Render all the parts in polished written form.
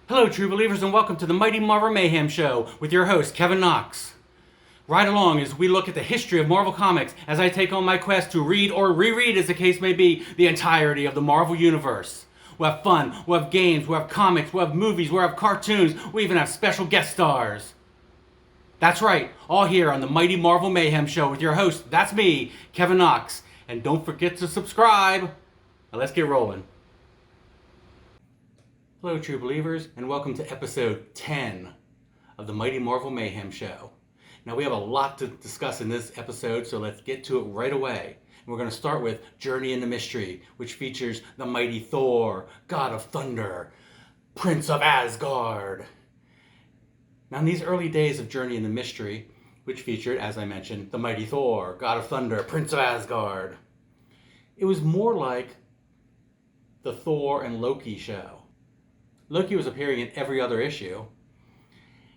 Hello, true believers, and welcome to the Mighty Marvel Mayhem Show with your host, Kevyn Knox. Ride along as we look at the history of Marvel Comics as I take on my quest to read or reread, as the case may be, the entirety of the Marvel Universe. We'll have fun, we'll have games, we'll have comics, we'll have movies, we'll have cartoons, we'll even have special guest stars. That's right, all here on the Mighty Marvel Mayhem Show with your host, that's me, Kevyn Knox. And don't forget to subscribe. Now let's get rolling. Hello, true believers, and welcome to episode 10 of the Mighty Marvel Mayhem Show. Now, we have a lot to discuss in this episode, so let's get to it right away. And we're going to start with Journey into Mystery, which features the mighty Thor, God of Thunder, Prince of Asgard. Now, in these early days of Journey into Mystery, which featured, as I mentioned, the mighty Thor, God of Thunder, Prince of Asgard, it was more like the Thor and Loki show. Loki was appearing in every other issue,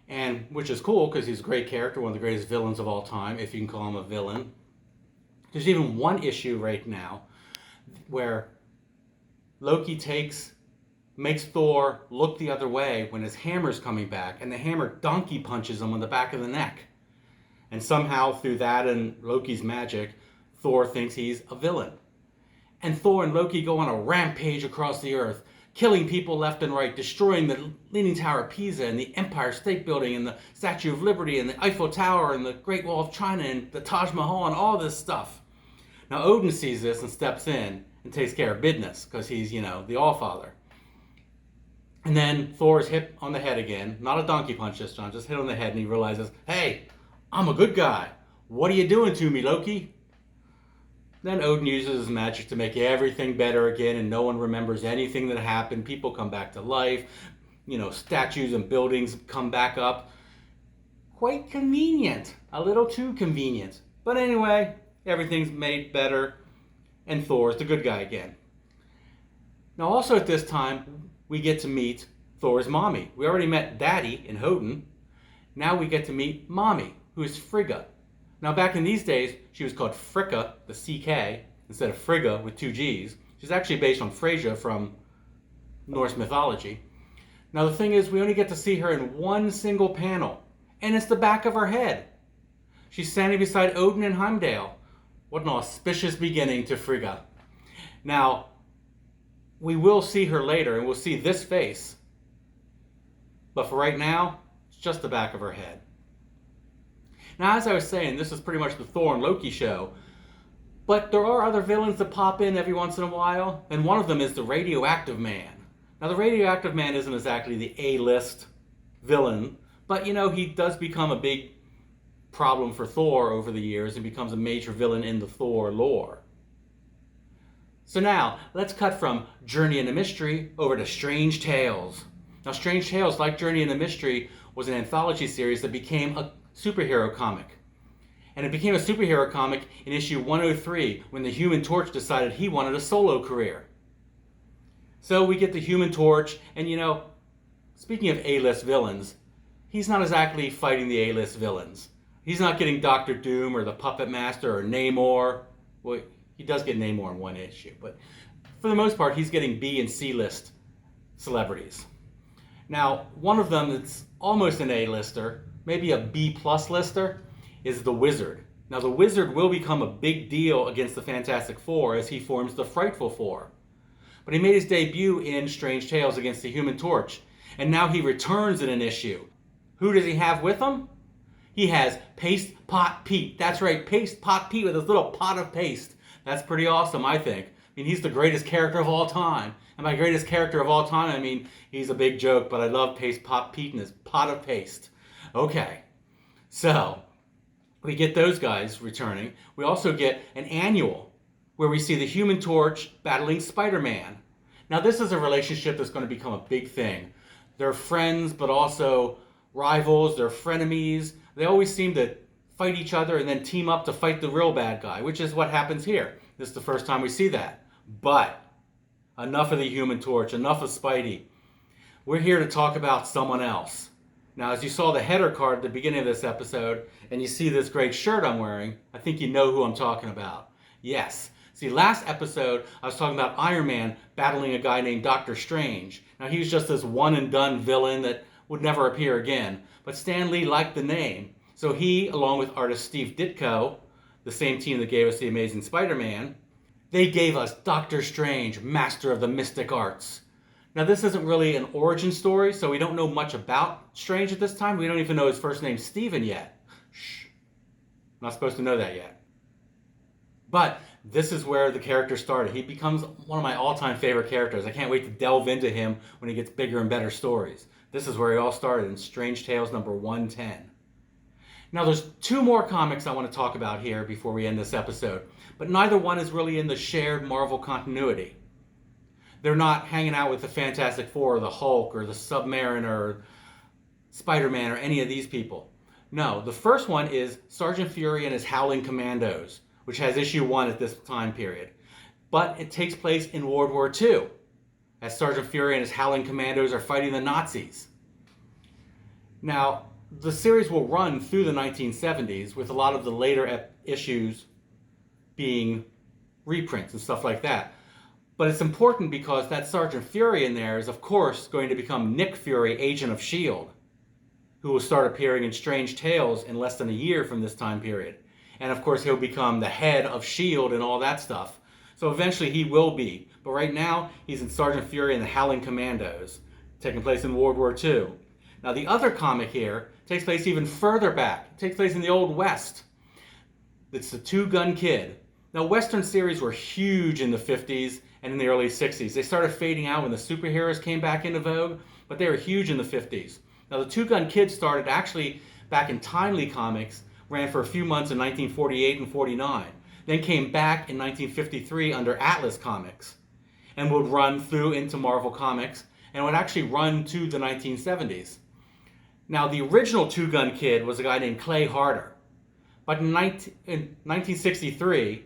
and which is cool because he's a great character, one of the greatest villains of all time, if you can call him a villain. There's even one issue right now where Loki makes Thor look the other way when his hammer's coming back, and the hammer donkey punches him on the back of the neck. And somehow through that and Loki's magic, Thor thinks he's a villain. And Thor and Loki go on a rampage across the earth, killing people left and right, destroying the Leaning Tower of Pisa and the Empire State Building and the Statue of Liberty and the Eiffel Tower and the Great Wall of China and the Taj Mahal and all this stuff. Now Odin sees this and steps in and takes care of business because he's, the All-Father. And then Thor is hit on the head again. Not a donkey punch this time, just hit on the head, and he realizes, hey, I'm a good guy. What are you doing to me, Loki? Then Odin uses his magic to make everything better again, and no one remembers anything that happened. People come back to life. Statues and buildings come back up. Quite convenient. A little too convenient. But anyway, everything's made better, and Thor's the good guy again. Now also at this time, we get to meet Thor's mommy. We already met Daddy in Odin. Now we get to meet Mommy, who is Frigga. Now, back in these days, she was called Frigga, the CK, instead of Frigga with two G's. She's actually based on Frigga from Norse mythology. Now, the thing is, we only get to see her in one single panel, and it's the back of her head. She's standing beside Odin and Heimdall. What an auspicious beginning to Frigga. Now, we will see her later, and we'll see this face. But for right now, it's just the back of her head. Now, as I was saying, this is pretty much the Thor and Loki show, but there are other villains that pop in every once in a while, and one of them is the Radioactive Man. Now, the Radioactive Man isn't exactly the A-list villain, but, he does become a big problem for Thor over the years and becomes a major villain in the Thor lore. So now, let's cut from Journey into Mystery over to Strange Tales. Now, Strange Tales, like Journey into Mystery, was an anthology series that became a superhero comic. And it became a superhero comic in issue 103 when the Human Torch decided he wanted a solo career. So we get the Human Torch, and speaking of A-list villains, he's not exactly fighting the A-list villains. He's not getting Doctor Doom or the Puppet Master or Namor. Well, he does get Namor in one issue, but for the most part, he's getting B and C-list celebrities. Now, one of them that's almost an A-lister, maybe a B-plus lister, is the Wizard. Now, the Wizard will become a big deal against the Fantastic Four as he forms the Frightful Four. But he made his debut in Strange Tales against the Human Torch, and now he returns in an issue. Who does he have with him? He has Paste Pot Pete. That's right, Paste Pot Pete with his little pot of paste. That's pretty awesome, I think. He's the greatest character of all time. And by greatest character of all time, I mean he's a big joke, but I love Paste Pot Pete and his pot of paste. Okay, so we get those guys returning. We also get an annual where we see the Human Torch battling Spider-Man. Now, this is a relationship that's going to become a big thing. They're friends, but also rivals. They're frenemies. They always seem to fight each other and then team up to fight the real bad guy, which is what happens here. This is the first time we see that. But enough of the Human Torch, enough of Spidey. We're here to talk about someone else. Now, as you saw the header card at the beginning of this episode, and you see this great shirt I'm wearing, I think you know who I'm talking about. Yes, it's See, last episode, I was talking about Iron Man battling a guy named Doctor Strange. Now, he was just this one-and-done villain that would never appear again. But Stan Lee liked the name. So he, along with artist Steve Ditko, the same team that gave us The Amazing Spider-Man, they gave us Doctor Strange, Master of the Mystic Arts. Now, this isn't really an origin story, so we don't know much about Strange at this time. We don't even know his first name, Steven, yet. Shh. Not supposed to know that yet. But this is where the character started. He becomes one of my all-time favorite characters. I can't wait to delve into him when he gets bigger and better stories. This is where he all started in Strange Tales number 110. Now, there's two more comics I want to talk about here before we end this episode, but neither one is really in the shared Marvel continuity. They're not hanging out with the Fantastic Four or the Hulk or the Submariner or Spider-Man or any of these people. No, the first one is Sergeant Fury and his Howling Commandos, which has issue 1 at this time period. But it takes place in World War II, as Sergeant Fury and his Howling Commandos are fighting the Nazis. Now, the series will run through the 1970s, with a lot of the later issues being reprints and stuff like that. But it's important because that Sergeant Fury in there is, of course, going to become Nick Fury, Agent of S.H.I.E.L.D., who will start appearing in Strange Tales in less than a year from this time period. And of course, he'll become the head of S.H.I.E.L.D. and all that stuff. So eventually he will be. But right now, he's in Sergeant Fury and the Howling Commandos, taking place in World War II. Now, the other comic here takes place even further back. It takes place in the Old West. It's the Two Gun Kid. Now, Western series were huge in the 50s and in the early 60s. They started fading out when the superheroes came back into vogue, but they were huge in the 50s. Now, the Two Gun Kid started actually back in Timely Comics, ran for a few months in 1948 and 49, then came back in 1953 under Atlas Comics, and would run through into Marvel Comics, and would actually run to the 1970s. Now, the original Two Gun Kid was a guy named Clay Harder, but in 1963,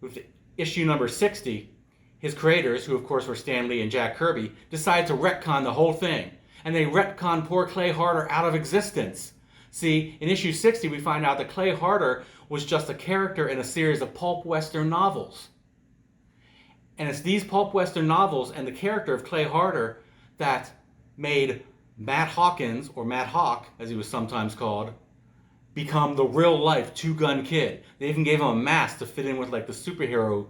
with issue number 60, his creators, who of course were Stan Lee and Jack Kirby, decided to retcon the whole thing, and they retconned poor Clay Harder out of existence. See, in issue 60, we find out that Clay Harder was just a character in a series of pulp western novels. And it's these pulp western novels and the character of Clay Harder that made Matt Hawkins, or Matt Hawk, as he was sometimes called, become the real-life Two Gun Kid. They even gave him a mask to fit in with like the superhero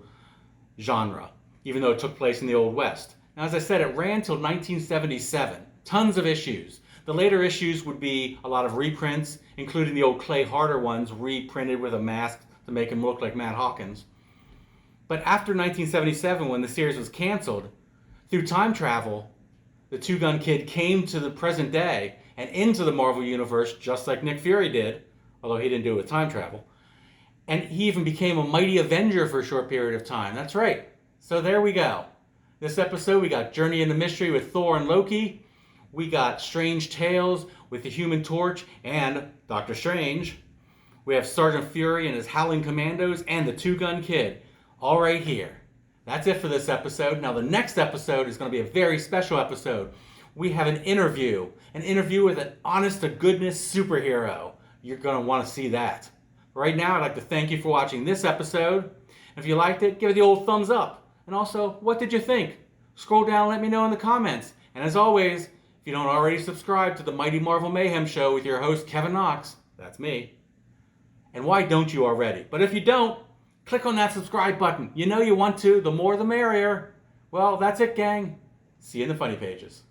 genre, even though it took place in the Old West. Now, as I said, it ran till 1977. Tons of issues. The later issues would be a lot of reprints, including the old Clay Harder ones, reprinted with a mask to make him look like Matt Hawkins. But after 1977, when the series was canceled, through time travel, the Two Gun Kid came to the present day and into the Marvel Universe just like Nick Fury did, although he didn't do it with time travel. And he even became a mighty Avenger for a short period of time. That's right. So there we go. This episode, we got Journey into Mystery with Thor and Loki. We got Strange Tales with the Human Torch and Doctor Strange. We have Sergeant Fury and his Howling Commandos and the Two Gun Kid, all right here. That's it for this episode. Now, the next episode is going to be a very special episode. We have an interview with an honest-to-goodness superhero. You're going to want to see that. Right now, I'd like to thank you for watching this episode. If you liked it, give it the old thumbs up. And also, what did you think? Scroll down and let me know in the comments. And as always, if you don't already subscribe to the Mighty Marvel Mayhem Show with your host, Kevyn Knox, that's me. And why don't you already? But if you don't, click on that subscribe button. You know you want to. The more the merrier. Well, that's it, gang. See you in the funny pages.